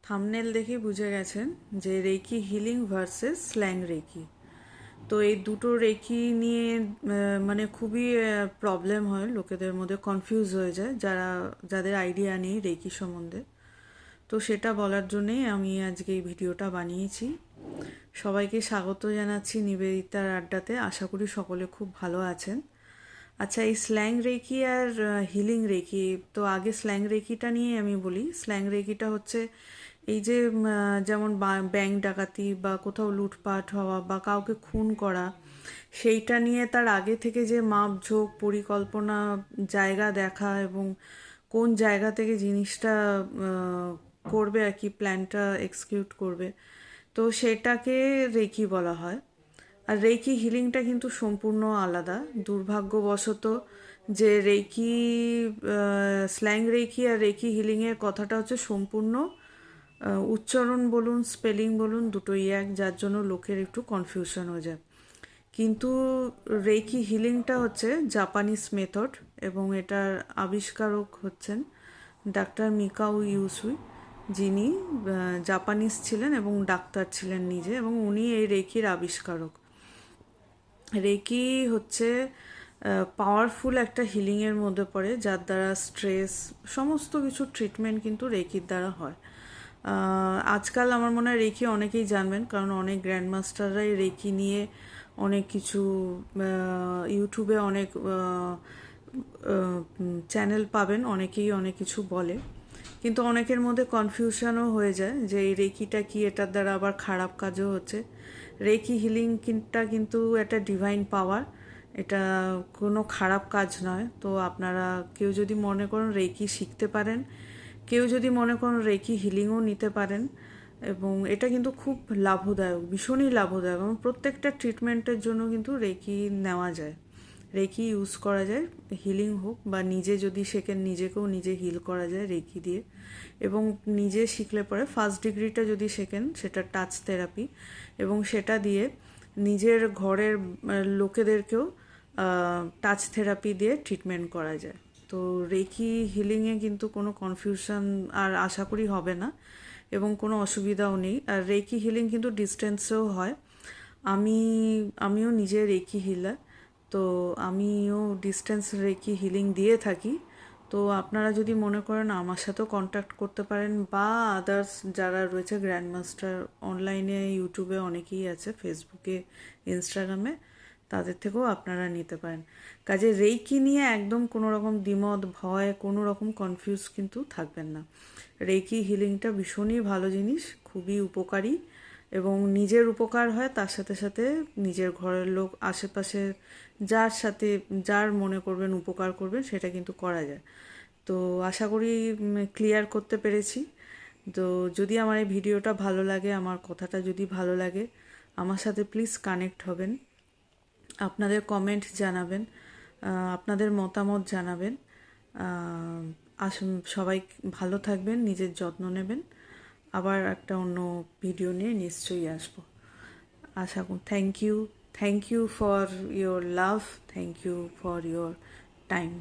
Thumbnail দেখে বুঝে গেছেন যে reiki healing versus slang reiki. তো এই দুটো রেকি নিয়ে মানে খুবই প্রবলেম হয়, লোকেদের মধ্যে কনফিউজ হয়ে যায় যাদের আইডিয়া নেই রেকি সম্বন্ধে। তো সেটা বলার জন্যেই আমি আজকে এই ভিডিওটা বানিয়েছি। সবাইকে স্বাগত জানাচ্ছি নিবেদিতার আড্ডাতে। আশা করি সকলে খুব ভালো আছেন। আচ্ছা, এই স্ল্যাং রেকি আর হিলিং রেকি, তো আগে স্ল্যাং রেকিটা নিয়ে আমি বলি। স্ল্যাং রেকিটা হচ্ছে এই যে যেমন ব্যাংক ডাকাতি বা কোথাও লুটপাট হওয়া বা কাউকে খুন করা, সেইটা নিয়ে তার আগে থেকে যে মাপঝোঁক, পরিকল্পনা, জায়গা দেখা এবং কোন জায়গা থেকে জিনিসটা করবে আর কি, প্ল্যানটা এক্সিকিউট করবে, তো সেটাকে রেকি বলা হয়। আর রেকি হিলিংটা কিন্তু সম্পূর্ণ আলাদা। দুর্ভাগ্যবশত যে রেকি, স্ল্যাং রেকি আর রেকি হিলিংয়ের কথাটা হচ্ছে সম্পূর্ণ উচ্চারণ বলুন, স্পেলিং বলুন, দুটোই এক, যার জন্য লোকের একটু কনফিউশন হয়ে যায়। কিন্তু রেকি হিলিংটা হচ্ছে জাপানিজ মেথড এবং এটার আবিষ্কারক হচ্ছেন ডাক্তার মিকাও ইউসুই, যিনি জাপানিজ ছিলেন এবং ডাক্তার ছিলেন নিজে, এবং উনি এই রেকির আবিষ্কারক। রেকি হচ্ছে পাওয়ারফুল একটা হিলিংয়ের মধ্যে পড়ে, যার দ্বারা স্ট্রেস, সমস্ত কিছু ট্রিটমেন্ট কিন্তু রেকির দ্বারা হয়। আজকাল আমার মনে হয় রেকি অনেকেই জানবেন, কারণ অনেক গ্র্যান্ড মাস্টাররাই রেকি নিয়ে অনেক কিছু ইউটিউবে অনেক চ্যানেল পাবেন, অনেকেই অনেক কিছু বলে। কিন্তু অনেকের মধ্যে কনফিউশনও হয়ে যায় যে এই রেকিটা কি, এটার দ্বারা আবার খারাপ কাজও হচ্ছে। রেকি হিলিংটা কিন্তু একটা ডিভাইন পাওয়ার, এটা কোনো খারাপ কাজ নয়। তো আপনারা কেউ যদি মনে করেন রেকি শিখতে পারেন, কেউ যদি মনে করেন রেকি হিলিংও নিতে পারেন, এবং এটা কিন্তু খুব লাভদায়ক, ভীষণই লাভদায়ক, এবং প্রত্যেকটা ট্রিটমেন্টের জন্য কিন্তু রেকি নেওয়া যায়, রেকি ইউজ করা যায়, হিলিং হোক বা নিজে যদি শেখেন নিজেকেও নিজে হিল করা যায় রেকি দিয়ে। এবং নিজে শিখলে পরে ফার্স্ট ডিগ্রিটা যদি শেখেন সেটা টাচ থেরাপি, এবং সেটা দিয়ে নিজের ঘরের লোকেদেরকেও টাচ থেরাপি দিয়ে ট্রিটমেন্ট করা যায়। তো রেকি হিলিংয়ে কিন্তু কোনো কনফিউশন আর আশা করি হবে না, এবং কোনো অসুবিধাও নেই। আর রেকি হিলিং কিন্তু ডিস্টেন্সেও হয়। আমিও নিজে রেকি হিলার, তো আমিও ডিস্টেন্স রেকি হিলিং দিয়ে থাকি। তো আপনারা যদি মনে করেন আমার সাথেও কন্ট্যাক্ট করতে পারেন, বা আদার্স যারা রয়েছে গ্র্যান্ড মাস্টার অনলাইনে, ইউটিউবে অনেকেই আছে, ফেসবুকে, ইনস্টাগ্রামে, তাদের থেকেও আপনারা নিতে পারেন। কাজে রেকি নিয়ে একদম কোনো রকম দ্বিমত, ভয়, কোনো রকম কনফিউজ কিন্তু থাকবেন না। রেকি হিলিংটা ভীষণই ভালো জিনিস, খুবই উপকারী, এবং নিজের উপকার হয়, তার সাথে সাথে নিজের ঘরের লোক, আশেপাশে যার মনে করবেন উপকার করবেন, সেটা কিন্তু করা যায়। তো আশা করি ক্লিয়ার করতে পেরেছি। তো যদি আমার এই ভিডিওটা ভালো লাগে, আমার কথাটা যদি ভালো লাগে, আমার সাথে প্লিজ কানেক্ট হবেন, আপনাদের কমেন্ট জানাবেন, আপনাদের মতামত জানাবেন। আসুন, সবাই ভালো থাকবেন, নিজের যত্ন নেবেন। আবার একটা অন্য ভিডিও নিয়ে নিশ্চয়ই আসবো, আশা করি। Thank you for your love, thank you for your time.